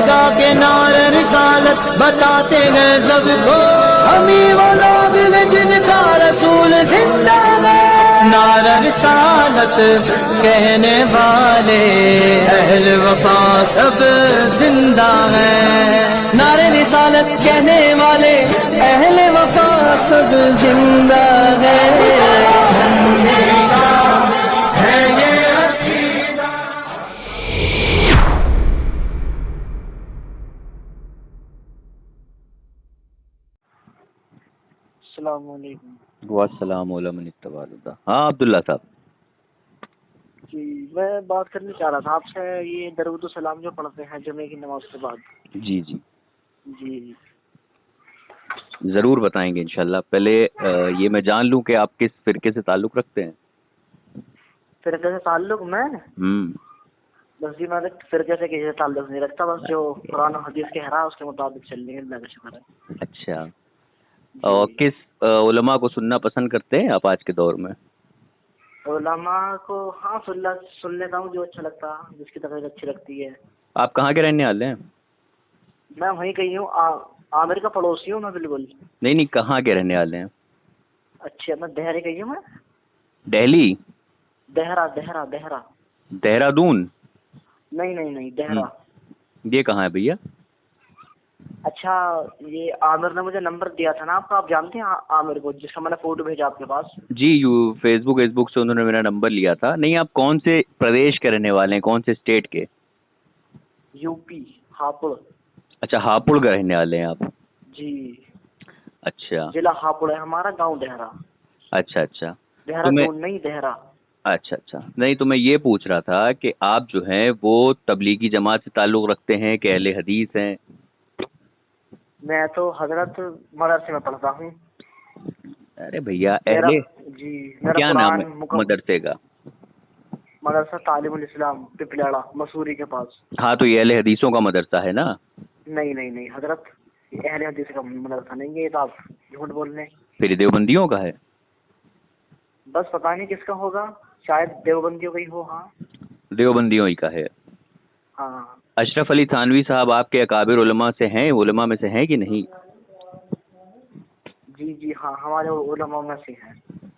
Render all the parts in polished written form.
لگا کے نعرہ رسالت بتاتے ہیں سب کو، ہمیں وہ لوگ ہیں جن کا رسول زندہ ہے۔ نعرہ رسالت کہنے والے اہل وفا سب زندہ ہیں، نعرہ رسالت کہنے والے اہل وفا سب زندہ ہیں۔ السلام علیکم۔ والسلام علم اتباع الہدیٰ۔ ہاں عبداللہ صاحب جی میں بات کرنا چاہ رہا تھا آپ سے، یہ درود السلام جو پڑھتے ہیں جمعے کی نماز کے بعد۔ جی جی جی ضرور بتائیں گے انشاءاللہ۔ پہلے یہ میں جان لوں کہ آپ کس فرقے سے تعلق رکھتے ہیں؟ فرقے سے تعلق میں ہوں بس جی میں فرقے سے کسی سے تعلق نہیں رکھتا، بس جو قرآن و حدیث کہہ رہا ہے اس کے مطابق چلنے کے، اللہ کا شکر ہے۔ اچھا، اور کس علماء کو سننا پسند کرتے ہیں آپ آج کے دور میں؟ علماء کو ہاں سن لیتا ہوں، جو اچھا لگتا ہے، جس کی تقریر اچھی لگتی ہے۔ آپ کہاں کے رہنے والے ہیں؟ میں وہیں کہی ہوں، عامر کا پڑوسی ہوں میں بالکل۔ نہیں کہاں کے رہنے والے ہیں؟ اچھا میں دہرے کہی ہوں، میں دہلی؟ دہرہ۔ دہرادون؟ نہیں دہرہ۔ یہ کہاں ہے بھیا؟ اچھا یہ عامر نے مجھے نمبر دیا تھا نا آپ کا، آپ جانتے ہیں عامر کو جس کا میں نے فوٹو بھیجا آپ کے پاس؟ جی فیس بک سے انہوں نے میرا نمبر لیا تھا۔ نہیں آپ کون سے پردیش کے رہنے والے ہیں، کون سے اسٹیٹ کے؟ U P Hapur. اچھا ہاپوڑ کا رہنے والے ہیں آپ؟ جی اچھا ضلع ہاپوڑ ہے ہمارا، گاؤں دہرہ۔ اچھا دہرادون نہیں دہرہ۔ اچھا نہیں تو میں یہ پوچھ رہا تھا کہ آپ جو ہیں وہ تبلیغی جماعت سے تعلق رکھتے ہیں کہ اہل حدیث ہیں؟ میں تو حضرت مدرسے میں پڑھتا ہوں۔ ارے بھیا اہل جی کیا نام ہے مدرسے کا؟ مدرسہ تعلیم الاسلام پپلاڑا مسوری کے پاس۔ ہاں تو یہ اہل حدیثوں کا مدرسہ ہے نا؟ نہیں حضرت اہل حدیث کا مدرسہ نہیں ہے، یہ تو آپ جھوٹ بول رہے ہیں۔ پھر دیوبندیوں کا ہے؟ بس پتہ نہیں کس کا ہوگا، شاید دیوبندیوں کا ہی ہو۔ ہاں دیوبندیوں ہی کا ہے۔ ہاں اشرف علی تھانوی صاحب آپ کے اکابر علماء سے ہیں، علماء میں سے ہیں کہ نہیں؟ جی ہاں ہمارے علماء میں سے ہیں۔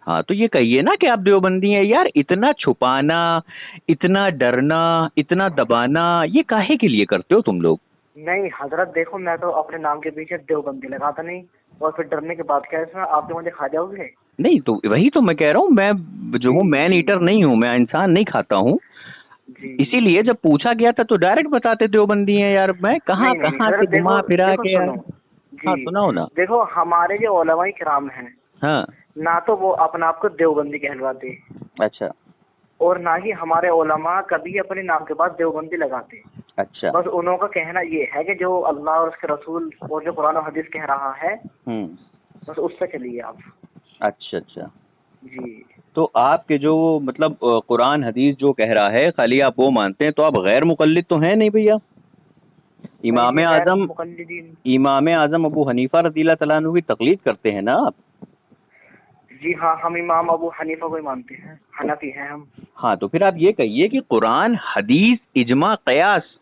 ہاں تو یہ کہیے نا کہ آپ دیوبندی ہیں یار، اتنا چھپانا، اتنا ڈرنا، اتنا دبانا، یہ کاہے کے لیے کرتے ہو تم لوگ؟ نہیں حضرت دیکھو میں تو اپنے نام کے پیچھے دیوبندی لگاتا نہیں، اور پھر ڈرنے کے بعد کیا اس میں آپ تو مجھے کھا جاؤ گے؟ نہیں تو وہی تو میں کہہ رہا ہوں، میں جو ہوں مین ایٹر نہیں ہوں، میں انسان نہیں کھاتا ہوں، اسی لیے جب پوچھا گیا تھا تو ڈائریکٹ بتاتے دیوبندی ہیں یار۔ میں کہاں سے گھما پھرا کے؟ ہاں سناؤ نا۔ دیکھو ہمارے جو علماء کرام ہیں، ہاں نہ تو وہ اپنے آپ کو دیوبندی کہلواتے، اچھا، اور نہ ہی ہمارے علماء کبھی اپنے نام کے بعد دیوبندی لگاتے۔ اچھا بس انہوں کا کہنا یہ ہے کہ جو اللہ اور اس کے رسول اور جو قرآن و حدیث کہہ رہا ہے بس اس سے چلیے آپ۔ اچھا جی تو آپ کے جو مطلب قرآن حدیث جو کہہ رہا ہے خالی آپ وہ مانتے ہیں، تو آپ غیر مقلد تو ہیں نہیں بھیا؟ امام اعظم ابو حنیفہ رضی اللہ تعالیٰ عنہ کی تقلید کرتے ہیں نا آپ؟ جی ہاں ہم امام ابو حنیفہ کو ہی مانتے ہیں، حنفی ہیں ہم۔ ہاں تو پھر آپ یہ کہیے کہ قرآن حدیث اجماع قیاس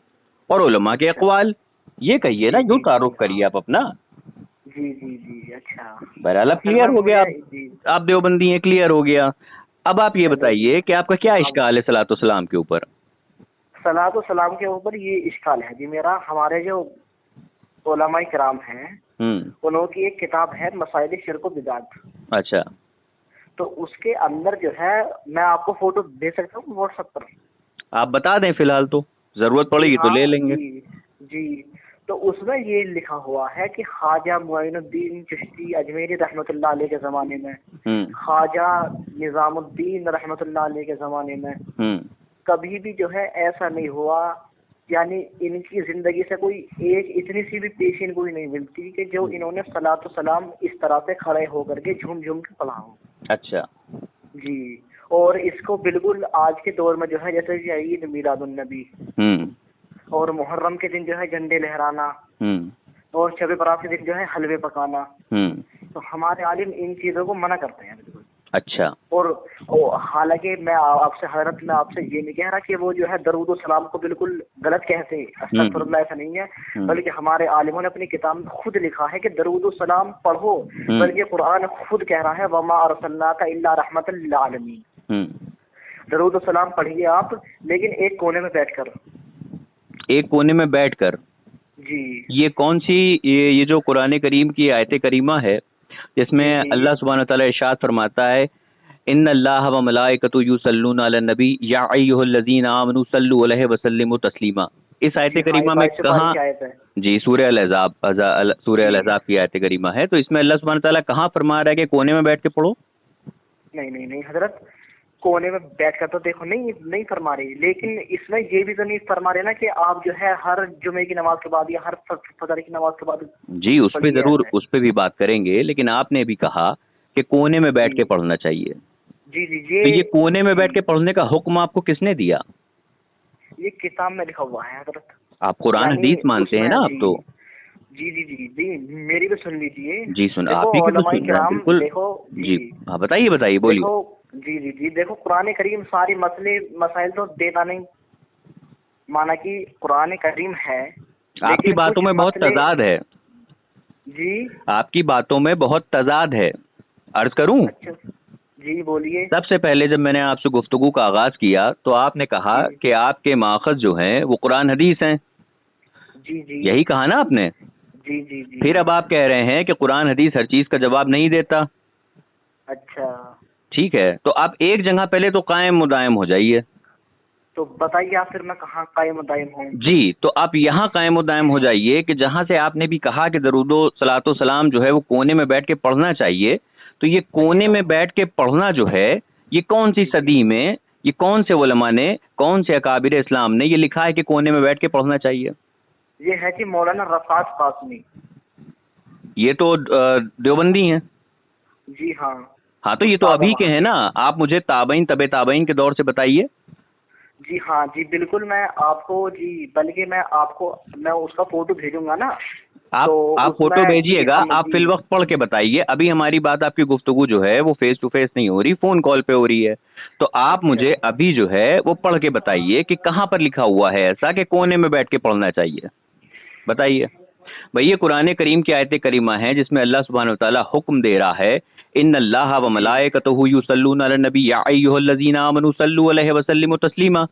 اور علماء کے اقوال، یہ کہیے نا، یوں تعارف کریے آپ اپنا۔ جی اچھا بہرحال اب کلیئر ہو گیا، آپ دیوبندی ہیں، کلیئر ہو گیا۔ اب آپ یہ بتائیے کہ آپ کا کیا اشکال ہے صلاۃ والسلام کے اوپر؟ صلاۃ والسلام کے اوپر یہ اشکال ہے جی میرا، ہمارے جو علماء کرام ہیں انہوں کی ایک کتاب ہے مسائل شرک و بدعت۔ اچھا تو اس کے اندر جو ہے میں آپ کو فوٹو دے سکتا ہوں واٹس ایپ پر؟ آپ بتا دیں، فی الحال تو ضرورت پڑے گی تو لے لیں گے۔ جی تو اس میں یہ لکھا ہوا ہے کہ خواجہ معین الدین چشتی اجمیری رحمۃ اللہ علیہ کے زمانے میں، خواجہ نظام الدین رحمۃ اللہ علیہ کے زمانے میں کبھی بھی جو ہے ایسا نہیں ہوا، یعنی ان کی زندگی سے کوئی ایک اتنی سی بھی پیشین کوئی نہیں ملتی کہ جو انہوں نے صلاۃ والسلام اس طرح سے کھڑے ہو کر کے جھوم جھوم کے پڑھا ہو۔ اچھا جی، اور اس کو بالکل آج کے دور میں جو ہے جیسے کہ عید میلاد النبی اور محرم کے دن جو ہے جھنڈے لہرانا اور شب برات کے دن جو ہے حلوے پکانا، تو ہمارے عالم ان چیزوں کو منع کرتے ہیں بالکل۔ اچھا. اور حالانکہ میں آپ سے حضرت میں آپ سے یہ نہیں کہہ رہا کہ وہ جو ہے درود و سلام کو بالکل غلط کہتے ہیں، استغفر اللہ، ایسا نہیں ہے، بلکہ ہمارے عالموں نے اپنی کتاب میں خود لکھا ہے کہ درود و سلام پڑھو، بلکہ قرآن خود کہہ رہا ہے وما ارسلناک الا رحمۃ للعالمین. درود و سلام پڑھیے آپ، لیکن ایک کونے میں بیٹھ کر. ایک کونے میں بیٹھ کر. جی. یہ کون سی یہ جو قرآن کریم کی آیت کریمہ ہے جس میں اللہ سبحانہ تعالیٰ ارشاد فرماتا ہے ان اللہ و ملائکۃ یصلون علی النبی یا ایھا الذین آمنوا صلوا علیہ وسلموا تسلیما. اس آیت کریمہ میں کہاں؟ جی سورہ الاحزاب کی آیت کریمہ ہے. تو اس میں اللہ سبحانہ تعالیٰ کہاں فرما رہا ہے کہ کونے میں بیٹھ کے پڑھو؟ نہیں حضرت، کونے میں بیٹھ کر تو دیکھو نہیں فرما رہی، لیکن اس میں یہ بھی تو نہیں فرما رہے نا کہ آپ جو ہے ہر جمعے کی نماز کے بعد یا ہر فجر کی نماز کے بعد. جی اس پہ ضرور، اس پہ بھی بات کریں گے، لیکن آپ نے بھی کہا کہ کونے میں بیٹھ کے پڑھنا چاہیے. جی تو یہ کونے میں بیٹھ کے پڑھنے کا حکم آپ کو کس نے دیا؟ یہ کتاب میں لکھا ہوا ہے حضرت. آپ قرآن حدیث مانتے ہیں نا آپ تو؟ جی میری بھی سن لیجیے. جی سن، آپ ہی کی تو سن رہے ہیں بالکل. جی ہاں بتائیے بولیے. جی دیکھو قرآن کریم ساری مسائل تو دیتا نہیں، مانا کہ قرآن کریم ہے. آپ کی باتوں میں بہت تضاد ہے. جی آپ کی باتوں میں بہت تضاد ہے. عرض کروں؟ جی بولیے. سب سے پہلے جب میں نے آپ سے گفتگو کا آغاز کیا تو آپ نے کہا کہ آپ کے ماخذ جو ہیں وہ قرآن حدیث ہیں. جی یہی کہا نا آپ نے؟ جی. پھر اب آپ کہہ رہے ہیں کہ قرآن حدیث ہر چیز کا جواب نہیں دیتا. اچھا ٹھیک ہے، تو آپ ایک جگہ پہلے تو قائم مدائم ہو جائیے. تو بتائیے آپ پھر میں کہاں قائم مدائم ہوں؟ جی تو آپ یہاں قائم مدائم ہو جائیے کہ جہاں سے آپ نے بھی کہا کہ درود و صلاۃ و سلام جو ہے وہ کونے میں بیٹھ کے پڑھنا چاہیے. تو یہ کونے میں بیٹھ کے پڑھنا جو ہے یہ کون سی صدی میں، یہ کون سے علماء نے، کون سے اکابر اسلام نے یہ لکھا ہے کہ کونے میں بیٹھ کے پڑھنا چاہیے؟ یہ ہے کہ مولانا رفعت قاسمی. یہ تو دیوبندی ہیں. جی ہاں تو یہ تو ابھی کے ہیں نا. آپ مجھے تابعین طب تابعین کے دور سے بتائیے. جی ہاں جی بالکل، میں آپ کو بلکہ میں آپ کو اس کا فوٹو بھیجوں گا نا. آپ فوٹو بھیجیے گا، آپ فی الوقت پڑھ کے بتائیے. ابھی ہماری بات، آپ کی گفتگو جو ہے وہ فیس ٹو فیس نہیں ہو رہی، فون کال پہ ہو رہی ہے. تو آپ مجھے ابھی جو ہے وہ پڑھ کے بتائیے کہ کہاں پر لکھا ہوا ہے ایسا کہ کونے میں بیٹھ کے پڑھنا چاہیے. بتائیے بھائی. یہ قرآن کریم کی آیت کریمہ ہے جس میں اللہ سبحانہ وتعالیٰ حکم دے رہا ہے ان اللہ و ملائکتہ یصلون علی النبی یا ایھا الذین آمنوا صلوا علیہ وسلموا تسلیما.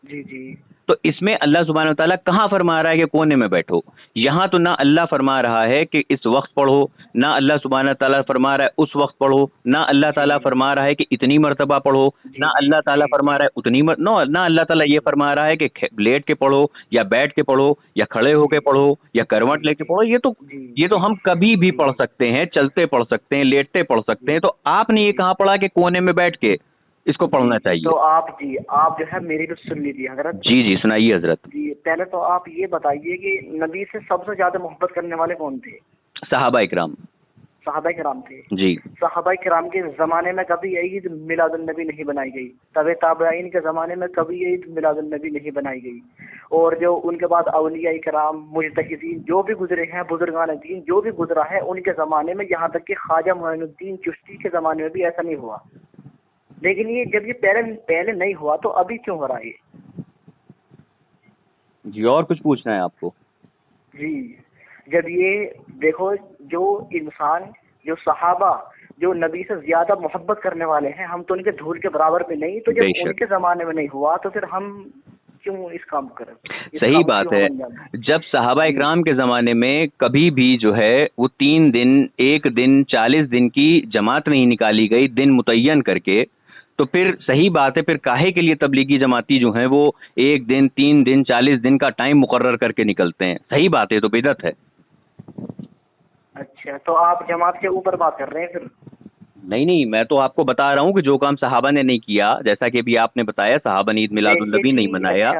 جی تو اس میں اللہ سبحانہ وتعالیٰ کہاں فرما رہا ہے کہ کونے میں بیٹھو؟ یہاں تو نہ اللہ فرما رہا ہے کہ اس وقت پڑھو، نہ اللہ سبحانہ تعالیٰ فرما رہا ہے اس وقت پڑھو، نہ اللہ تعالیٰ فرما رہا ہے کہ اتنی مرتبہ پڑھو، نہ اللہ تعالیٰ فرما رہا ہے اتنی نہ اللہ تعالیٰ یہ فرما رہا ہے کہ لیٹ کے پڑھو یا بیٹھ کے پڑھو یا کھڑے ہو کے پڑھو یا کروٹ لے کے پڑھو. یہ تو ہم کبھی بھی پڑھ سکتے ہیں، چلتے پڑھ سکتے ہیں، لیٹتے پڑھ سکتے ہیں. تو آپ نے یہ کہاں پڑھا کہ کونے میں بیٹھ کے اس کو پڑھنا چاہیے؟ تو آپ جو ہے میری بھی سن لیجیے حضرت. جی سنائیے حضرت. جی پہلے تو آپ یہ بتائیے کہ نبی سے سب سے زیادہ محبت کرنے والے کون تھے؟ صحابہ کرام. صحابہ کرام تھے. جی صحابہ کرام کے زمانے میں کبھی عید میلاد النبی نہیں بنائی گئی. تابعین کے زمانے میں کبھی عید میلاد النبی نہیں بنائی گئی. اور جو ان کے بعد اولیاء کرام، مجتہدین جو بھی گزرے ہیں، بزرگان دین جو بھی گزرا ہے ان کے زمانے میں، یہاں تک کہ خواجہ معین الدین چشتی کے زمانے میں بھی ایسا نہیں ہوا. لیکن یہ جب یہ پہلے نہیں ہوا تو ابھی کیوں ہو رہا ہے؟ جی اور کچھ پوچھنا ہے آپ کو؟ جی جب یہ دیکھو جو انسان، جو صحابہ جو نبی سے زیادہ محبت کرنے والے ہیں، ہم تو ان کے دھول کے برابر پہ نہیں. تو جب ان کے زمانے میں نہیں ہوا تو پھر ہم کیوں اس کام کریں؟ صحیح بات ہے. جب صحابہ اکرام کے زمانے میں کبھی بھی جو ہے وہ 3 دن، 1 دن، 40 دن کی جماعت نہیں نکالی گئی دن متعین کر کے، تو پھر صحیح بات ہے. پھر کاہے کے لیے تبلیغی جماعتی جو ہیں وہ 1 دن، 3 دن، 40 دن کا ٹائم مقرر کر کے نکلتے ہیں؟ صحیح بات ہے، تو بدعت ہے. اچھا تو آپ جماعت کے اوپر بات کر رہے ہیں پھر؟ نہیں میں تو آپ کو بتا رہا ہوں کہ جو کام صحابہ نے نہیں کیا، جیسا کہ ابھی آپ نے بتایا صحابہ نے عید میلاد النبی نہیں منایا.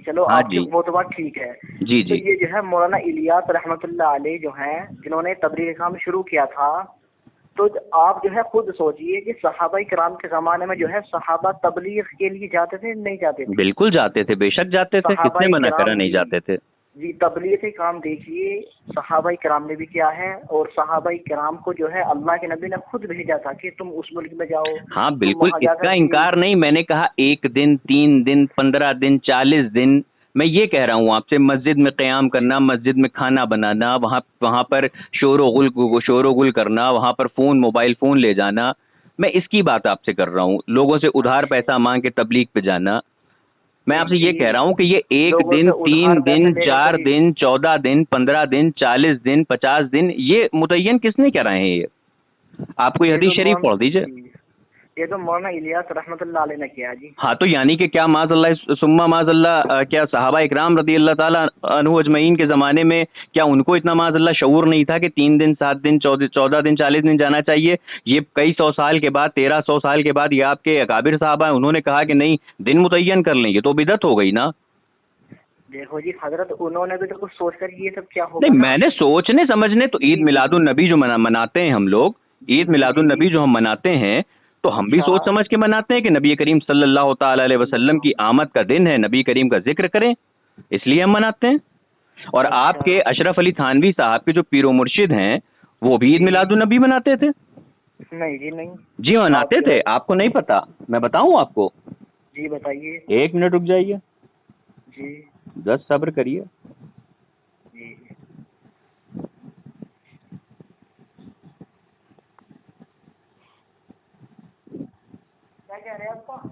چلو آپ کی وہ تو بات ٹھیک ہے. جی یہ جو ہے مولانا الیاس رحمۃ اللہ علیہ جو ہیں، جنہوں نے تبلیغ کام شروع کیا تھا، تو آپ جو ہے خود سوچئے کہ صحابہ کرام کے زمانے میں جو ہے صحابہ تبلیغ کے لیے جاتے تھے نہیں جاتے تھے؟ بالکل جاتے تھے، بے شک جاتے تھے. کس نے منع کرا نہیں جاتے تھے؟ جی تبلیغ کا کام دیکھیے صحابہ کرام نے بھی کیا ہے، اور صحابہ کرام کو جو ہے اللہ کے نبی نے خود بھیجا تھا کہ تم اس ملک میں جاؤ. ہاں بالکل، اس کا انکار نہیں. میں نے کہا 1 دن 3 دن 15 دن 40 دن، میں یہ کہہ رہا ہوں آپ سے مسجد میں قیام کرنا، مسجد میں کھانا بنانا، وہاں پر شور و غل کرنا، وہاں پر موبائل فون لے جانا، میں اس کی بات آپ سے کر رہا ہوں. لوگوں سے ادھار پیسہ مانگ کے تبلیغ پہ جانا. میں آپ سے یہ کہہ رہا ہوں کہ یہ 1 دن 3 دن 4 دن 14 دن 15 دن 40 دن 50 دن یہ متعین کس نے کرائے ہیں؟ یہ آپ کو یہ حدیث شریف پڑھ دیجئے. یہ تو مولانا الیاس رحمۃ اللہ علیہ نے کیا جی. ہاں تو یعنی کہ کیا معاذ اللہ ثم معاذ اللہ، کیا صحابہ اکرام رضی اللہ تعالیٰ عنہ اجمعین کے زمانے میں کیا ان کو اتنا معاذ اللہ شعور نہیں تھا کہ 3 دن 7 دن 14 دن 40 دن جانا چاہیے؟ یہ کئی 100 سال کے بعد 1300 سال کے بعد یہ آپ کے اکابر صحابہ ہیں، انہوں نے کہا کہ نہیں دن متعین کر لیں، یہ تو بدعت ہو گئی نا. دیکھو جی حضرت انہوں نے بھی تو کچھ سوچ کر یہ سب کیا ہوگا. نہیں میں نے سوچنے سمجھنے تو عید میلاد النبی جو مناتے ہیں ہم لوگ، عید میلاد النبی جو ہم مناتے ہیں تو ہم بھی سوچ سمجھ کے مناتے ہیں کہ نبی کریم صلی اللہ تعالی علیہ وسلم کی آمد کا دن ہے، نبی کریم کا ذکر کریں، اس لیے ہم مناتے ہیں. اور آپ کے اشرف علی تھانوی صاحب کے جو پیر و مرشد ہیں وہ بھی عید میلاد النبی مناتے تھے. نہیں جی نہیں جی مناتے تھے، آپ کو نہیں پتا؟ میں بتاؤں آپ کو؟ جی بتائیے. 1 منٹ رک جائیے جی 10 صبر کریے. جی کیا کہہ رہے ہیں آپ کو؟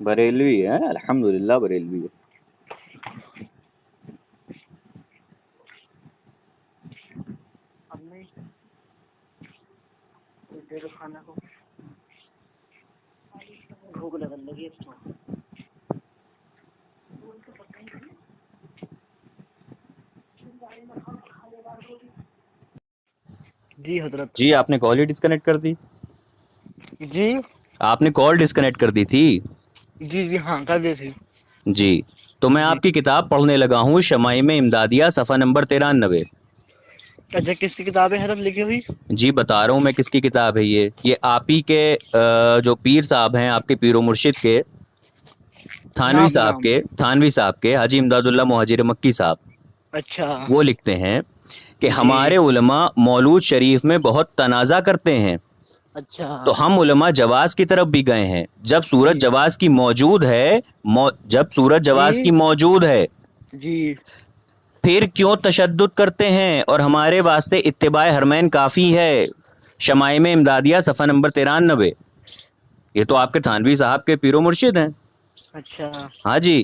بریلوی ہے، الحمدللہ بریلوی ہے. کھانا کو بھوک لگنے لگی اس کو. جی حضرت. جی آپ نے کال ہی ڈسکنیکٹ کر دی. جی آپ نے کال ڈسکنیکٹ کر دی تھی. جی جی ہاں کر دی تھی. جی تو میں آپ کی کتاب پڑھنے لگا ہوں شمائم امدادیہ صفحہ نمبر 93. اچھا کس کی کتاب ہے حضرت لکھی ہوئی؟ جی بتا رہا ہوں میں کس کی کتاب ہے. یہ آپ ہی کے جو پیر صاحب ہیں، آپ کے پیر و مرشد کے تھانوی صاحب کے حاجی امداد اللہ مہاجر مکی صاحب. اچھا وہ لکھتے ہیں کہ ہمارے علماء مولود شریف میں بہت تنازع کرتے ہیں. اچھا تو ہم علماء جواز کی طرف بھی گئے ہیں. جب صورت جواز کی موجود ہے جی پھر کیوں تشدد کرتے ہیں؟ اور ہمارے واسطے اتباع حرمین کافی ہے. شمائم امدادیہ صفحہ نمبر 93. یہ تو آپ کے تھانوی صاحب کے پیر و مرشد ہیں. اچھا ہاں جی.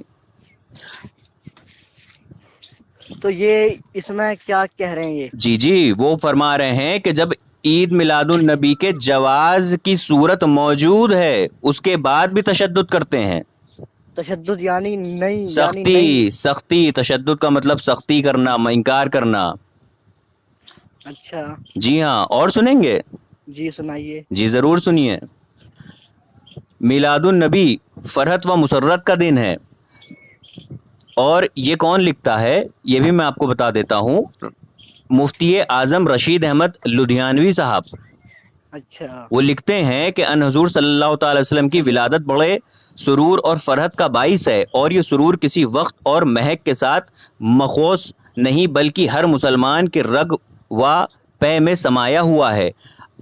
تو یہ اس میں کیا کہہ رہے ہیں یہ؟ جی وہ فرما رہے ہیں کہ جب عید میلاد النبی کے جواز کی صورت موجود ہے اس کے بعد بھی تشدد کرتے ہیں. تشدد یعنی نہیں، سختی. تشدد کا مطلب سختی کرنا، انکار کرنا. اچھا جی ہاں. اور سنیں گے؟ جی سنائیے. جی ضرور سنیے. میلاد النبی فرحت و مسرت کا دن ہے. اور یہ کون لکھتا ہے یہ بھی میں آپ کو بتا دیتا ہوں. مفتی اعظم رشید احمد لدھیانوی صاحب. اچھا وہ لکھتے ہیں کہ ان حضور صلی اللہ تعالی وسلم کی ولادت بڑے سرور اور فرحت کا باعث ہے، اور یہ سرور کسی وقت اور مہک کے ساتھ مخوص نہیں بلکہ ہر مسلمان کے رگ و پے میں سمایا ہوا ہے.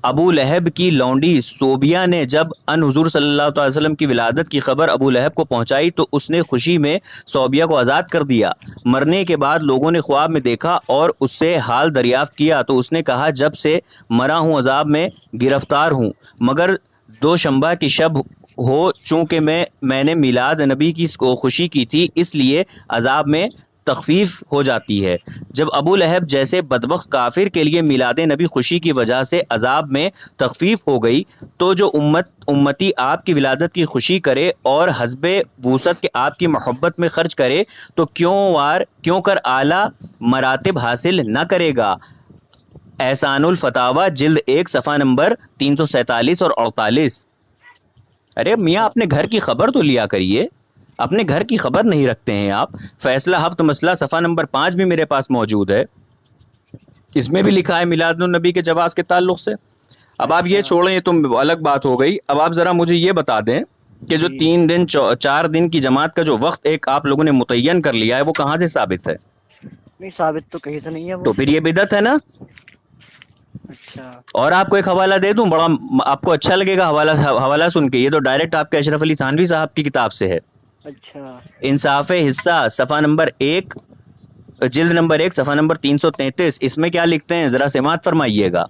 ابو لہب کی لونڈی صوبیہ نے جب ان حضور صلی اللہ علیہ وسلم کی ولادت کی خبر ابو لہب کو پہنچائی تو اس نے خوشی میں صوبیہ کو آزاد کر دیا. مرنے کے بعد لوگوں نے خواب میں دیکھا اور اس سے حال دریافت کیا تو اس نے کہا جب سے مرا ہوں عذاب میں گرفتار ہوں، مگر دوشنبہ کی شب ہو چونکہ میں نے میلاد نبی کی خوشی کی تھی اس لیے عذاب میں تخفیف ہو جاتی ہے. جب ابو لہب جیسے بدبخت کافر کے لیے میلاد نبی خوشی کی وجہ سے عذاب میں تخفیف ہو گئی تو جو امتی آپ کی ولادت کی خوشی کرے اور حسب وسعت کے آپ کی محبت میں خرچ کرے تو کیوں کر اعلیٰ مراتب حاصل نہ کرے گا. احسان الفتاوی جلد 1 صفحہ نمبر 347 اور 48. ارے میاں اپنے گھر کی خبر تو لیا کریے, اپنے گھر کی خبر نہیں رکھتے ہیں آپ. فیصلہ ہفت مسئلہ صفحہ نمبر 5 بھی میرے پاس موجود ہے, اس میں بھی لکھا ہے میلاد النبی کے جواز کے تعلق سے. اب آپ یہ چھوڑیں, یہ تو الگ بات ہو گئی. اب آپ ذرا مجھے یہ بتا دیں کہ جو 3 دن 4 دن کی جماعت کا جو وقت ایک آپ لوگوں نے متعین کر لیا ہے, وہ کہاں سے ثابت ہے؟ نہیں ثابت تو کہیں سے نہیں ہے وہ. تو پھر یہ بدعت ہے نا. اچھا, اور آپ کو ایک حوالہ دے دوں, بڑا آپ کو اچھا لگے گا حوالہ سن کے. یہ تو ڈائریکٹ آپ کے اشرف علی تھانوی صاحب کی کتاب سے ہے. اچھا, انصاف حصہ صفحہ نمبر 1 جلد نمبر 1 صفحہ نمبر 333. اس میں کیا لکھتے ہیں ذرا سماعت فرمائیے گا.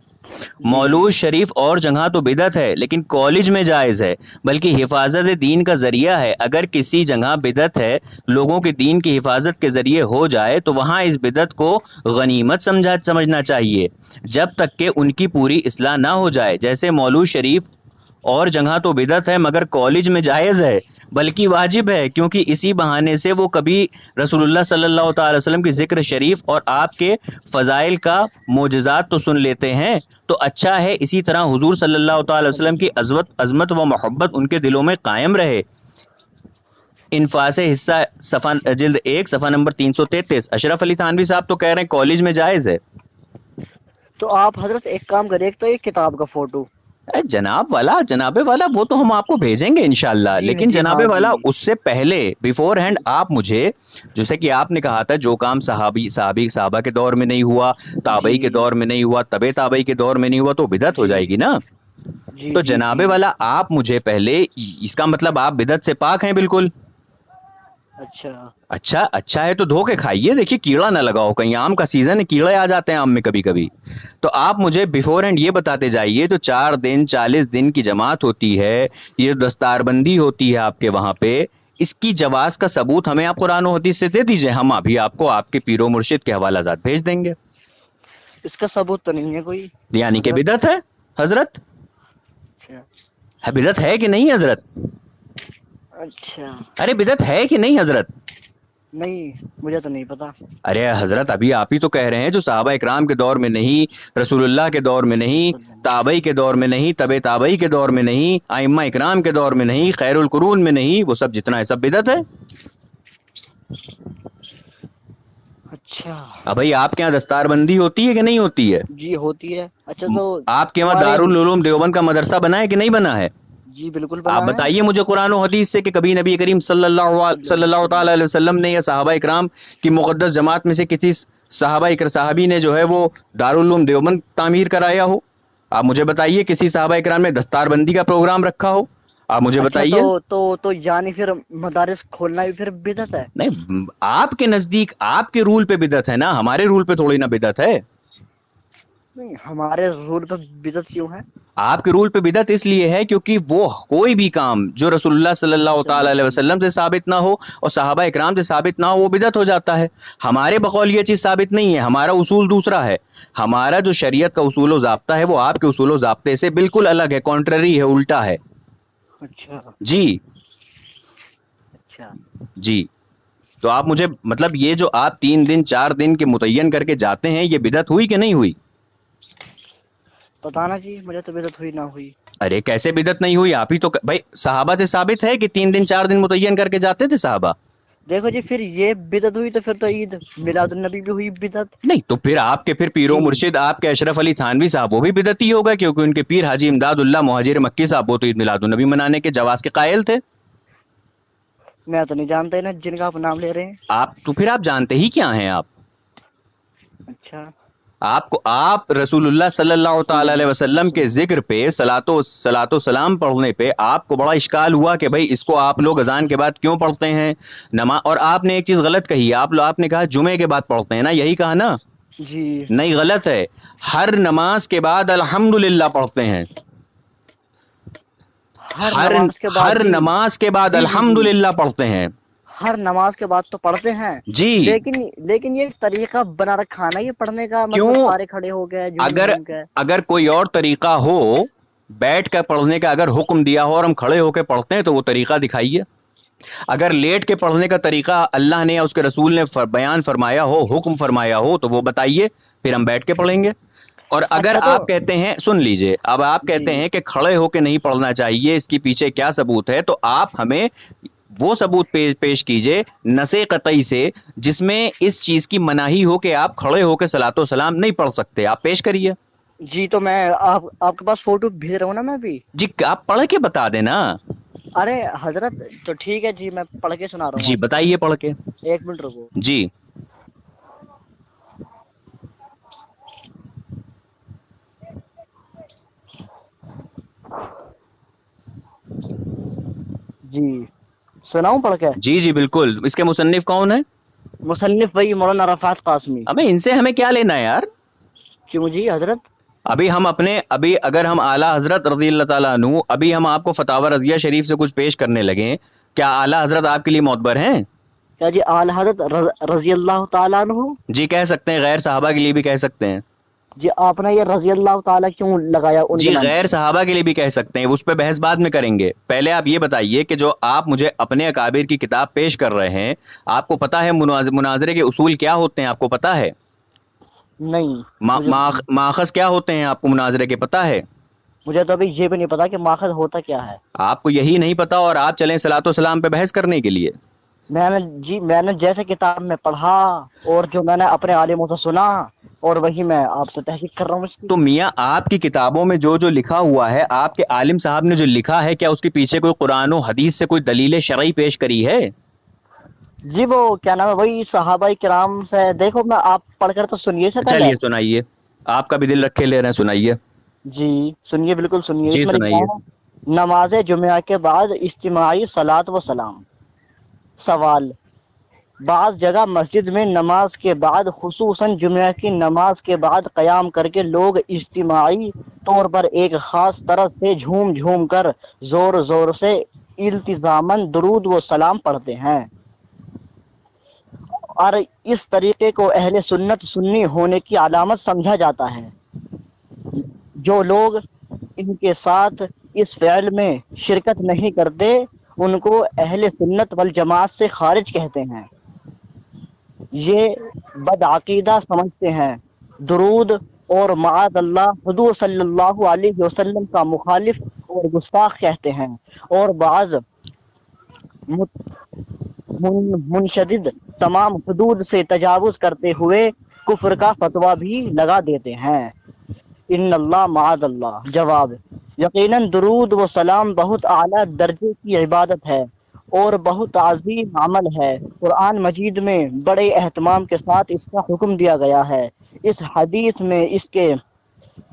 مولود شریف اور جگہ تو بدعت ہے لیکن کالج میں جائز ہے, بلکہ حفاظت دین کا ذریعہ ہے. اگر کسی جگہ بدعت ہے, لوگوں کے دین کی حفاظت کے ذریعے ہو جائے تو وہاں اس بدعت کو غنیمت سمجھنا چاہیے جب تک کہ ان کی پوری اصلاح نہ ہو جائے. جیسے مولود شریف اور جگہ تو بدعت ہے مگر کالج میں جائز ہے, بلکہ واجب ہے, کیونکہ اسی بہانے سے وہ کبھی رسول اللہ صلی اللہ تعالی وسلم کی ذکر شریف اور آپ کے فضائل کا معجزات تو سن لیتے ہیں. تو اچھا ہے اسی طرح حضور صلی اللہ تعالی وسلم کی عظمت و محبت ان کے دلوں میں قائم رہے. انفاس حصہ صفحہ جلد 1 صفحہ نمبر 333. اشرف علی تھانوی صاحب تو کہہ رہے ہیں کالج میں جائز ہے. تو آپ حضرت ایک کام کریں, ایک تو ایک کتاب کا فوٹو. جناب والا وہ تو ہم آپ کو بھیجیں گے انشاءاللہ, لیکن جناب والا اس سے پہلے بیفور ہینڈ آپ مجھے, جیسے کہ آپ نے کہا تھا جو کام صحابہ کے دور میں نہیں ہوا, تابعی کے دور میں نہیں ہوا, تبع تابعی کے دور میں نہیں ہوا, تو بدعت ہو جائے گی نا. تو جناب والا آپ مجھے پہلے, اس کا مطلب آپ بدعت سے پاک ہیں بالکل. اچھا ہے تو دھو کے کھائیے, دیکھیے کیڑا نہ لگاؤ, کہیں آم کا سیزن ہے, کیڑے آ جاتے ہیں آم میں کبھی کبھی. تو آپ مجھے بیفور اینڈ یہ بتاتے جائیے, تو 4 دن 40 دن کی جماعت ہوتی ہے, یہ دستار بندی ہوتی ہے آپ کے وہاں پہ, اس کی جواز کا ثبوت ہمیں آپ قرآن و حدیث سے دے دیجئے, ہم ابھی آپ کو آپ کے پیر و مرشد کے حوالہ جات بھیج دیں گے. اس کا ثبوت تو نہیں ہے کوئی, یعنی کہ بدعت ہے حضرت. بدعت ہے کہ نہیں حضرت؟ اچھا, ارے بدعت ہے کہ نہیں حضرت؟ نہیں مجھے تو نہیں پتا. ارے حضرت ابھی آپ ہی تو کہہ رہے ہیں جو صحابہ اکرام کے دور میں نہیں, رسول اللہ کے دور میں نہیں, تابعی کے دور میں نہیں, تبع تابعی کے دور میں نہیں, ائمہ اکرام کے دور میں نہیں, خیر القرون میں نہیں, وہ سب جتنا ہے سب بدعت ہے. اچھا, اب بھائی آپ کے یہاں دستار بندی ہوتی ہے کہ نہیں ہوتی ہے؟ جی ہوتی ہے. اچھا, تو آپ کے وہاں دارالعلوم دیوبند کا مدرسہ بنا ہے کہ نہیں بنا ہے؟ جی بالکل آپ بتائیے مجھے قرآن و حدیث سے کہ کبھی نبی کریم صلی اللہ تعالی علیہ وسلم نے یا صحابہ اکرام کی مقدس جماعت میں سے کسی صحابی نے جو ہے وہ دارالعلوم دیوبند تعمیر کرایا ہو؟ آپ مجھے بتائیے کسی صحابہ اکرام نے دستار بندی کا پروگرام رکھا ہو؟ آپ مجھے بتائیے. تو یعنی پھر مدارس کھولنا بھی پھر بدعت ہے؟ نہیں, آپ کے نزدیک آپ کے رول پہ بدعت ہے نا, ہمارے رول پہ تھوڑی نا بدعت ہے. نہیں, ہمارے رول پہ بدعت کیوں ہے؟ آپ کے رول پہ بدعت اس لیے ہے کیونکہ وہ کوئی بھی کام جو رسول اللہ صلی اللہ تعالی علیہ وسلم سے ثابت نہ ہو اور صحابہ اکرام سے ثابت نہ ہو, وہ بدعت ہو جاتا ہے. ہمارے بقول یہ چیز ثابت نہیں ہے, ہمارا اصول دوسرا ہے. ہمارا جو شریعت کا اصول و ضابطہ ہے وہ آپ کے اصول و ضابطے سے بالکل الگ ہے, کانٹرری ہے, الٹا ہے. اچھا جی, تو آپ مجھے مطلب یہ جو آپ 3 دن 4 دن کے متعین کر کے جاتے ہیں, یہ بدعت ہوئی کہ نہیں ہوئی؟ پتہ نا جی, مجھے تو بدعت ہوئی نہ ہوئی. ارے کیسے بدعت نہیں ہوئی؟ آپ ہی تو بھائی صحابہ سے ثابت ہے کہ 3 دن 4 دن متعین کر کے جاتے تھے صحابہ. دیکھو جی, پھر یہ بدعت ہوئی تو پھر تو عید میلاد النبی بھی ہوئی بدعت. نہیں تو پھر آپ کے پھر پیر و مرشد آپ کے اشرف علی تھانوی صاحب وہ بھی بدعتی ہوگا, کیونکہ ان کے پیر حاجی امداد اللہ مہاجر مکی صاحب وہ تو عید میلاد النبی منانے کے جواز کے قائل تھے. میں تو نہیں جانتا نا جن کا آپ نام لے رہے ہیں. آپ تو پھر آپ جانتے ہی کیا ہیں آپ؟ اچھا, آپ رسول اللہ صلی اللہ تعالی علیہ وسلم کے ذکر پہ صلاۃ و سلام پڑھنے پہ آپ کو بڑا اشکال ہوا کہ بھائی اس کو آپ لوگ اذان کے بعد کیوں پڑھتے ہیں نماز, اور آپ نے ایک چیز غلط کہی, آپ نے کہا جمعے کے بعد پڑھتے ہیں نا, یہی کہا نا؟ جی نہیں, غلط ہے. ہر نماز کے بعد الحمدللہ پڑھتے ہیں, ہر نماز کے بعد الحمدللہ پڑھتے ہیں. ہر نماز کے بعد تو پڑھتے ہیں جی, لیکن یہ طریقہ بنا رکھا نا یہ پڑھنے کا, مطلب سارے کھڑے ہو گئے. اگر کوئی اور طریقہ ہو بیٹھ کر پڑھنے کا, اگر حکم دیا ہو اور ہم کھڑے ہو کے پڑھتے ہیں تو وہ طریقہ دکھائیے. اگر لیٹ کے پڑھنے کا طریقہ اللہ نے یا اس کے رسول نے بیان فرمایا ہو, حکم فرمایا ہو, تو وہ بتائیے, پھر ہم بیٹھ کے پڑھیں گے. اور اگر آپ کہتے ہیں، سن لیجئے، اب آپ کہتے ہیں کہ کھڑے ہو کے نہیں پڑھنا چاہیے، اس کے پیچھے کیا ثبوت ہے، تو آپ ہمیں وہ ثبوت پیش کیجئے نص قطعی سے جس میں اس چیز کی مناہی ہو کہ آپ کھڑے ہو کے صلاۃ و سلام نہیں پڑھ سکتے، آپ پیش کریے۔ جی تو میں آپ کے پاس فوٹو بھیج رہا ہوں نا میں بھی۔ جی آپ پڑھ کے بتا دینا۔ ارے حضرت تو ٹھیک ہے جی، میں پڑھ کے سنا رہا ہوں۔ جی بتائیے پڑھ کے۔ ایک منٹ رکو۔ جی جی سناؤں پڑھ کے؟ جی جی بالکل۔ اس کے مصنف کون ہے؟ مصنف وہی مولانا عرفات قاسمی۔ ابے ان سے ہمیں کیا لینا ہے یار؟ کیوں جی حضرت؟ ابھی اگر ہم اعلیٰ حضرت رضی اللہ تعالیٰ عنہ، ابھی ہم آپ کو فتاوی رضیہ شریف سے کچھ پیش کرنے لگے، کیا اعلیٰ حضرت آپ کے لیے معتبر ہیں؟ کیا جی اعلیٰ حضرت رضی اللہ تعالیٰ عنہ؟ جی کہہ سکتے ہیں، غیر صحابہ کے لیے بھی کہہ سکتے ہیں۔ جی آپ نے یہ رضی اللہ تعالیٰ کیوں لگایا ان جی غیر صحابہ کے لیے بھی کہہ سکتے ہیں، اس پہ بحث بعد میں کریں گے۔ پہلے آپ یہ بتائیے کہ جو آپ مجھے اپنے اکابر کی کتاب پیش کر رہے ہیں، آپ کو پتا ہے مناظرے کے اصول کیا ہوتے ہیں؟ آپ کو پتا ہے؟ نہیں۔ ماخذ کیا ہوتے ہیں آپ کو مناظرے کے پتا ہے؟ مجھے تو ابھی یہ بھی نہیں پتا کہ ماخذ ہوتا کیا ہے۔ آپ کو یہی نہیں پتا اور آپ چلیں صلاۃ و سلام پہ بحث کرنے کے لیے؟ میں نے جیسے کتاب میں پڑھا اور جو میں نے اپنے عالموں سے سنا اور وہی میں آپ سے تحقیق کر رہا ہوں۔ تو میاں آپ کی کتابوں میں جو لکھا ہوا ہے، آپ کے عالم صاحب نے جو لکھا ہے، کیا اس کے پیچھے کوئی قرآن و حدیث سے کوئی دلیل شرعی پیش کری ہے؟ جی وہ کیا نام ہے، وہی صحابہ کرام سے۔ دیکھو میں آپ پڑھ کر تو سنیے سے پہلے۔ چلیے سنائیے، آپ کا بھی دل رکھے لے رہے ہیں، سنائیے۔ جی سنیے، بالکل سنیے۔ جی اس میں سنائیے۔ لکھا ہے نماز جمعہ کے بعد اجتماعی صلاۃ و سلام۔ سوال: بعض جگہ مسجد میں نماز کے بعد، خصوصاً جمعہ کی نماز کے بعد قیام کر کے لوگ اجتماعی طور پر ایک خاص طرح سے جھوم جھوم کر زور زور سے التزاماً درود و سلام پڑھتے ہیں، اور اس طریقے کو اہل سنت سنی ہونے کی علامت سمجھا جاتا ہے۔ جو لوگ ان کے ساتھ اس فعل میں شرکت نہیں کرتے ان کو اہل سنت والجماعت سے خارج کہتے ہیں۔ یہ بدعقیدہ سمجھتے ہیں، درود اور معاذ اللہ حضور صلی اللہ علیہ وسلم کا مخالف اور گستاخ کہتے ہیں، اور بعض منشدد تمام حدود سے تجاوز کرتے ہوئے کفر کا فتویٰ بھی لگا دیتے ہیں۔ ان اللہ معاذ اللہ۔ جواب: یقیناً درود و سلام بہت اعلیٰ درجے کی عبادت ہے اور بہت عظیم عمل ہے۔ قرآن مجید میں بڑے اہتمام کے ساتھ اس کا حکم دیا گیا ہے۔ اس حدیث میں اس کے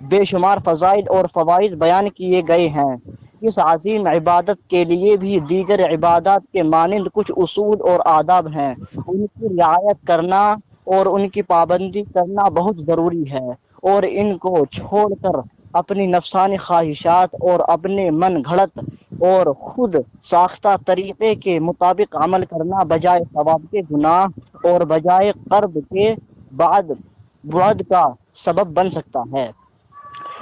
بے شمار فضائل اور فوائد بیان کیے گئے ہیں۔ اس عظیم عبادت کے لیے بھی دیگر عبادات کے مانند کچھ اصول اور آداب ہیں، ان کی رعایت کرنا اور ان کی پابندی کرنا بہت ضروری ہے، اور ان کو چھوڑ کر اپنی نفسانی خواہشات اور اپنے من گھڑت اور خود ساختہ طریقے کے مطابق عمل کرنا بجائے ثواب کے گناہ اور بجائے قرب کے بعد کا سبب بن سکتا ہے۔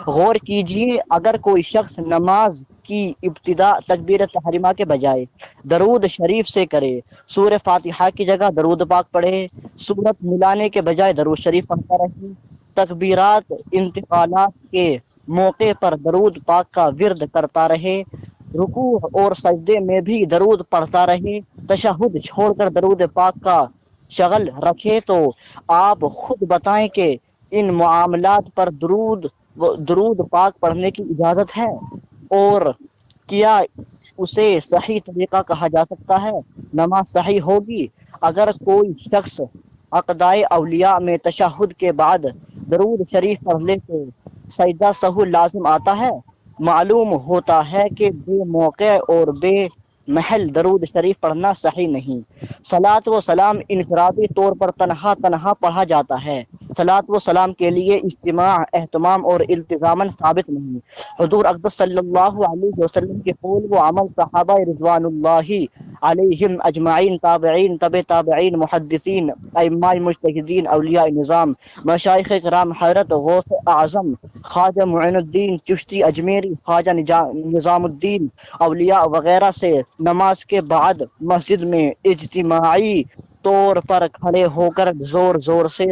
غور کیجیے، اگر کوئی شخص نماز کی ابتدا تکبیر تحریمہ کے بجائے درود شریف سے کرے، سورہ فاتحہ کی جگہ درود پاک پڑھے، سورت ملانے کے بجائے درود شریف پڑھتا رہے، تکبیرات انتقالات کے موقع پر درود پاک کا ورد کرتا رہے، رکوع اور سجدے میں بھی درود پڑھتا رہے، تشہد چھوڑ کر درود پاک کا شغل رکھے، تو آپ خود بتائیں کہ ان معاملات پر درود پاک پڑھنے کی اجازت ہے، اور کیا اسے صحیح طریقہ کہا جا سکتا ہے؟ نماز صحیح ہوگی اگر کوئی شخص عقدائے اولیاء میں تشہد کے بعد درود شریف پڑھ لے تو سجدہ سہو لازم آتا ہے؟ معلوم ہوتا ہے کہ بے موقع اور بے محل درود شریف پڑھنا صحیح نہیں۔ صلاۃ و سلام انفرادی طور پر تنہا پڑھا جاتا ہے۔ صلاۃ و سلام کے لیے اجتماع، اہتمام اور التزاماً ثابت نہیں۔ حضور اقدس صلی اللہ علیہ وسلم کے قول و عمل، صحابہ رضوان اللہ علیہم اجمعین، تابعین، تبع تابعین، محدثین، ائمہ مجتہدین، اولیاء نظام، مشائخ کرام، حضرت غوث اعظم خواجہ معین الدین چشتی اجمیری، خواجہ نظام الدین، اولیاء وغیرہ سے نماز کے بعد مسجد میں اجتماعی طور پر کھڑے ہو کر زور زور سے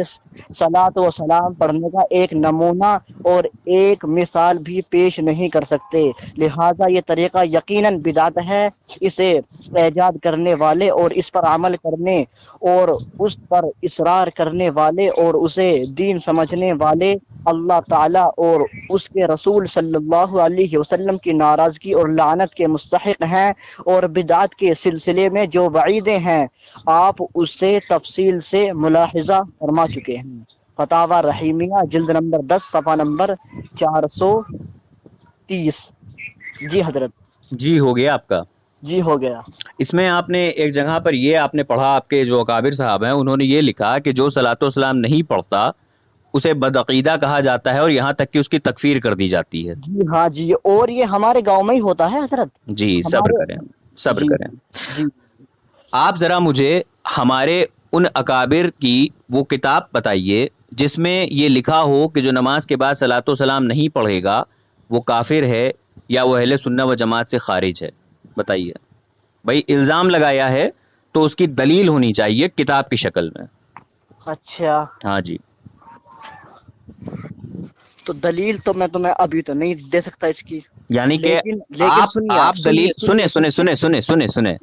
صلاۃ و سلام پڑھنے کا ایک نمونہ اور ایک مثال بھی پیش نہیں کر سکتے، لہذا یہ طریقہ یقیناً بدعت ہے۔ اسے ایجاد کرنے والے اور اس پر عمل کرنے اور اس پر اصرار کرنے والے اور اسے دین سمجھنے والے اللہ تعالیٰ اور اس کے رسول صلی اللہ علیہ وسلم کی ناراضگی اور لعنت کے مستحق ہیں، اور بدعت کے سلسلے میں جو وعیدیں ہیں آپ اس سے تفصیل سے ملاحظہ فرما چکے ہیں۔ فتاوی رحیمیہ جلد نمبر 10 صفحہ نمبر 430۔ جی حضرت۔ جی ہو گیا آپ کا؟ جی ہو گیا۔ اس میں آپ نے ایک جگہ پر یہ آپ نے پڑھا، آپ کے جو اکابر صاحب ہیں انہوں نے یہ لکھا کہ جو صلاۃ و سلام نہیں پڑھتا اسے بدعقیدہ کہا جاتا ہے اور یہاں تک کہ اس کی تکفیر کر دی جاتی ہے۔ جی ہاں جی، اور یہ ہمارے گاؤں میں ہی ہوتا ہے حضرت۔ جی صبر کریں، صبر کریں۔ جی آپ ذرا مجھے ہمارے ان اکابر کی وہ کتاب بتائیے جس میں یہ لکھا ہو کہ جو نماز کے بعد صلاۃ و سلام نہیں پڑھے گا وہ کافر ہے یا وہ اہل سنت و جماعت سے خارج ہے، بتائیے۔ بھائی الزام لگایا ہے تو اس کی دلیل ہونی چاہیے کتاب کی شکل میں۔ اچھا، ہاں جی، تو دلیل تو میں تمہیں ابھی تو نہیں دے سکتا اس کی، یعنی کہ آپ دلیل سنیں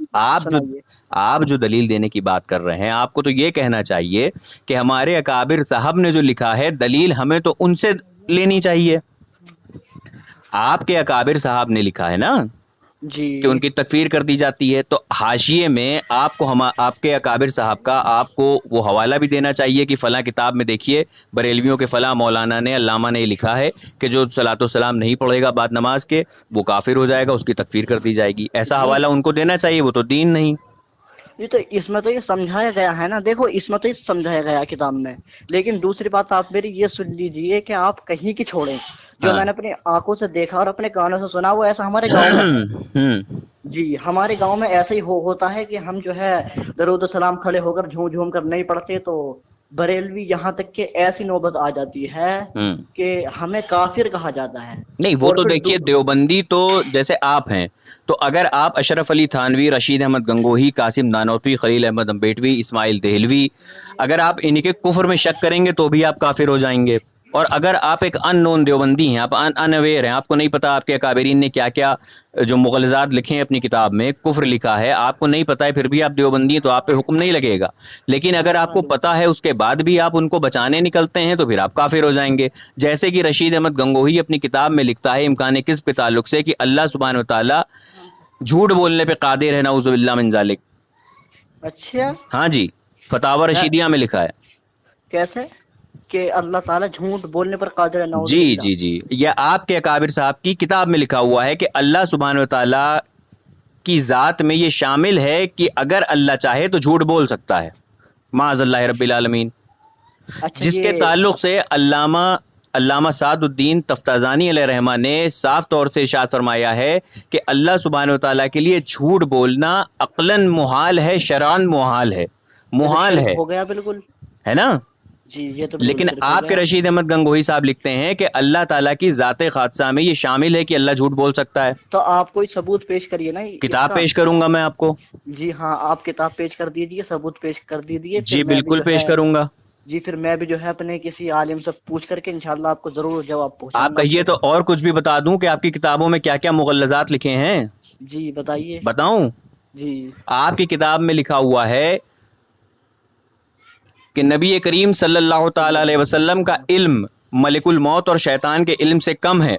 آپ جو دلیل دینے کی بات کر رہے ہیں آپ کو تو یہ کہنا چاہیے کہ ہمارے اکابر صاحب نے جو لکھا ہے دلیل ہمیں تو ان سے لینی چاہیے۔ آپ کے اکابر صاحب نے لکھا ہے نا جی کہ ان کی تکفیر کر دی جاتی ہے، تو حاشیے میں آپ کو آپ کے اکابر صاحب کا آپ کو وہ حوالہ بھی دینا چاہیے کہ فلاں کتاب میں دیکھیے بریلویوں کے فلاں مولانا نے علامہ نے لکھا ہے کہ جو صلاۃ و سلام نہیں پڑھے گا بعد نماز کے وہ کافر ہو جائے گا، اس کی تکفیر کر دی جائے گی۔ ایسا حوالہ ان کو دینا چاہیے، وہ تو دین نہیں۔ یہ تو اس میں تو یہ سمجھایا گیا ہے نا، دیکھو اس میں تو یہ سمجھایا گیا کتاب میں، لیکن دوسری بات آپ میری یہ سن لیجئے کہ آپ کہیں کی چھوڑیں، جو میں نے اپنی آنکھوں سے دیکھا اور اپنے کانوں سے سنا وہ ایسا ہمارے گاؤں میں جی ہمارے گاؤں میں ایسا ہی ہوتا ہے کہ ہم جو ہے درود و سلام کھڑے ہو کر جھوم جھوم کر نہیں پڑھتے، تو بریلوی یہاں تک کہ ایسی نوبت آ جاتی ہے کہ ہمیں کافر کہا جاتا ہے۔ نہیں وہ تو دیکھیے دیوبندی تو جیسے آپ ہیں، تو اگر آپ اشرف علی تھانوی، رشید احمد گنگوہی، قاسم نانوتوی، خلیل احمد امبیٹوی، اسماعیل دہلوی، اگر آپ انہی کے کفر میں شک کریں گے تو بھی آپ کافر ہو جائیں گے۔ اور اگر آپ ایک ان نون دیوبندی ہیں، آپ ان اویئر ہیں، آپ کو نہیں پتا آپ کے اکابرین نے کیا کیا جو مغلظات لکھے ہیں اپنی کتاب میں، کفر لکھا ہے، آپ کو نہیں پتا ہے، پھر بھی آپ دیوبندی ہیں تو آپ پہ حکم نہیں لگے گا۔ لیکن اگر آپ کو پتا ہے اس کے بعد بھی آپ ان کو بچانے نکلتے ہیں تو پھر آپ کافر ہو جائیں گے۔ جیسے کہ رشید احمد گنگوہی اپنی کتاب میں لکھتا ہے امکان کذب کے تعلق سے کہ اللہ سبحانہ و تعالیٰ جھوٹ بولنے پہ قادر ہے، نعوذ باللہ من ذالک۔ اچھا، ہاں جی، فتاوی رشیدیہ میں لکھا ہے۔ کیسے کہ اللہ تعالیٰ جھوٹ بولنے پر قادر ہے؟ نعوذ جی باللہ۔ جی جی، یہ آپ کے اکابر صاحب کی کتاب میں لکھا ہوا ہے کہ اللہ سبحانہ و تعالیٰ کی ذات میں یہ شامل ہے کہ اگر اللہ چاہے تو جھوٹ بول سکتا ہے، معاذ اللہ رب العالمین۔ جس کے تعلق سے علامہ سعد الدین تفتازانی علیہ رحمہ نے صاف طور سے ارشاد فرمایا ہے کہ اللہ سبحانہ و تعالیٰ کے لیے جھوٹ بولنا عقلاً محال ہے، شرعاً محال ہے، محال ہے، ہو گیا بالکل، ہے نا؟ جی یہ تو لیکن آپ کے رشید احمد گنگوہی صاحب لکھتے ہیں کہ اللہ تعالیٰ کی ذات خاصہ میں یہ شامل ہے کہ اللہ جھوٹ بول سکتا ہے۔ تو آپ کوئی ثبوت پیش کریے نا۔ کتاب پیش کروں گا میں آپ کو۔ جی ہاں، آپ کتاب پیش کر دیجیے، ثبوت پیش کر دیجیے۔ جی بالکل پیش کروں گا۔ جی پھر میں بھی جو ہے اپنے کسی عالم سے پوچھ کر کے انشاءاللہ آپ کو ضرور جواب پہنچاؤں گا۔ آپ کہیے تو اور کچھ بھی بتا دوں کہ آپ کی کتابوں میں کیا کیا مغلظات لکھے ہیں؟ جی بتائیے۔ بتاؤں؟ جی آپ کی کتاب میں لکھا ہوا ہے کہ نبی کریم صلی اللہ تعالی علیہ وسلم کا علم ملک الموت اور شیطان کے علم سے کم ہے۔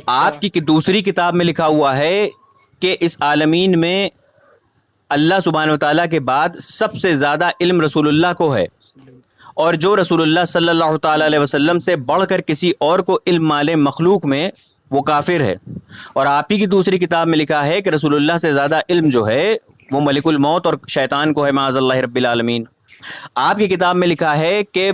آپ کی دوسری کتاب میں لکھا ہوا ہے کہ اس عالمین میں اللہ سبحانہ و تعالیٰ کے بعد سب سے زیادہ علم رسول اللہ کو ہے، اور جو رسول اللہ صلی اللہ تعالی علیہ وسلم سے بڑھ کر کسی اور کو علم مالے مخلوق میں وہ کافر ہے۔ اور آپ ہی کی دوسری کتاب میں لکھا ہے کہ رسول اللہ سے زیادہ علم جو ہے وہ ملک الموت اور شیطان کو ہے، معاذ اللہ رب العالمین۔ آپ کی کتاب میں لکھا ہے کہ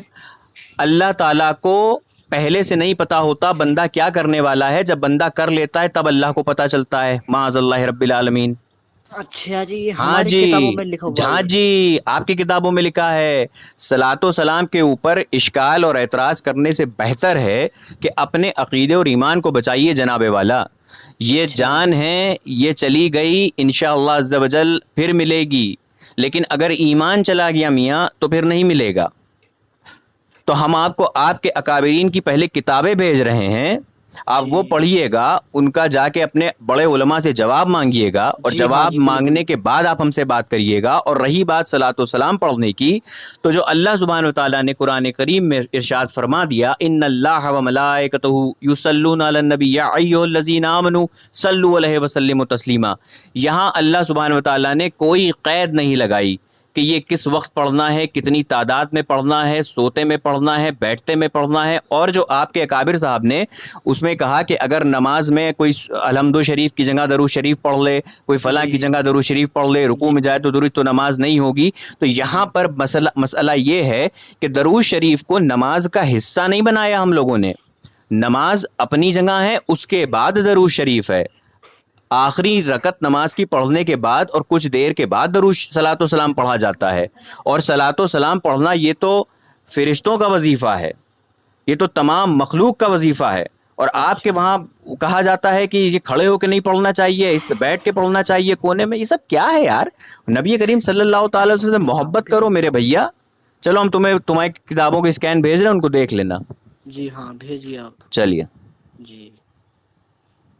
اللہ تعالیٰ کو پہلے سے نہیں پتا ہوتا بندہ کیا کرنے والا ہے، جب بندہ کر لیتا ہے تب اللہ کو پتا چلتا ہے، معاذ اللہ رب العالمین۔ اچھا جی، ہاں جی، ہاں جی، آپ کی کتابوں میں لکھا ہے صلاۃ و سلام کے اوپر اشکال اور اعتراض کرنے سے بہتر ہے کہ اپنے عقیدے اور ایمان کو بچائیے جناب والا۔ یہ جان ہے، یہ چلی گئی، انشاءاللہ عز و جل پھر ملے گی۔ لیکن اگر ایمان چلا گیا میاں تو پھر نہیں ملے گا. تو ہم آپ کو آپ کے اکابرین کی پہلے کتابیں بھیج رہے ہیں, آپ وہ پڑھیے گا, ان کا جا کے اپنے بڑے علماء سے جواب مانگیے گا, اور جواب مانگنے کے بعد آپ ہم سے بات کریے گا. اور رہی بات صلاۃ و سلام پڑھنے کی, تو جو اللہ سبحانہ و تعالیٰ نے قرآن کریم میں ارشاد فرما دیا, ان اللہ و ملائکتہ یصلون علی النبی یا ایھا الذین آمنوا صلوا علیہ وسلموا تسلیما. یہاں اللہ سبحانہ و تعالیٰ نے کوئی قید نہیں لگائی کہ یہ کس وقت پڑھنا ہے, کتنی تعداد میں پڑھنا ہے, سوتے میں پڑھنا ہے, بیٹھتے میں پڑھنا ہے. اور جو آپ کے اکابر صاحب نے اس میں کہا کہ اگر نماز میں کوئی الحمد شریف کی جگہ درود شریف پڑھ لے, کوئی فلاں کی جگہ درود شریف پڑھ لے, رکوع میں جائے تو درود, تو نماز نہیں ہوگی. تو یہاں پر مسئلہ یہ ہے کہ درود شریف کو نماز کا حصہ نہیں بنایا ہم لوگوں نے. نماز اپنی جگہ ہے, اس کے بعد درود شریف ہے. آخری رکعت نماز کی پڑھنے کے بعد اور کچھ دیر کے بعد درود صلاۃ و سلام پڑھا جاتا ہے. اور صلاۃ و سلام پڑھنا یہ تو فرشتوں کا وظیفہ ہے, یہ تو تمام مخلوق کا وظیفہ ہے. اور آپ کے وہاں کہا جاتا ہے کہ یہ کھڑے ہو کے نہیں پڑھنا چاہیے, اس پہ بیٹھ کے پڑھنا چاہیے کونے میں. یہ سب کیا ہے یار؟ نبی کریم صلی اللہ تعالی وسلم سے محبت کرو میرے بھیا. چلو ہم تمہاری کتابوں کے اسکین بھیج رہے ہیں, ان کو دیکھ لینا. جی ہاں بھیجیے آپ. چلیے جی.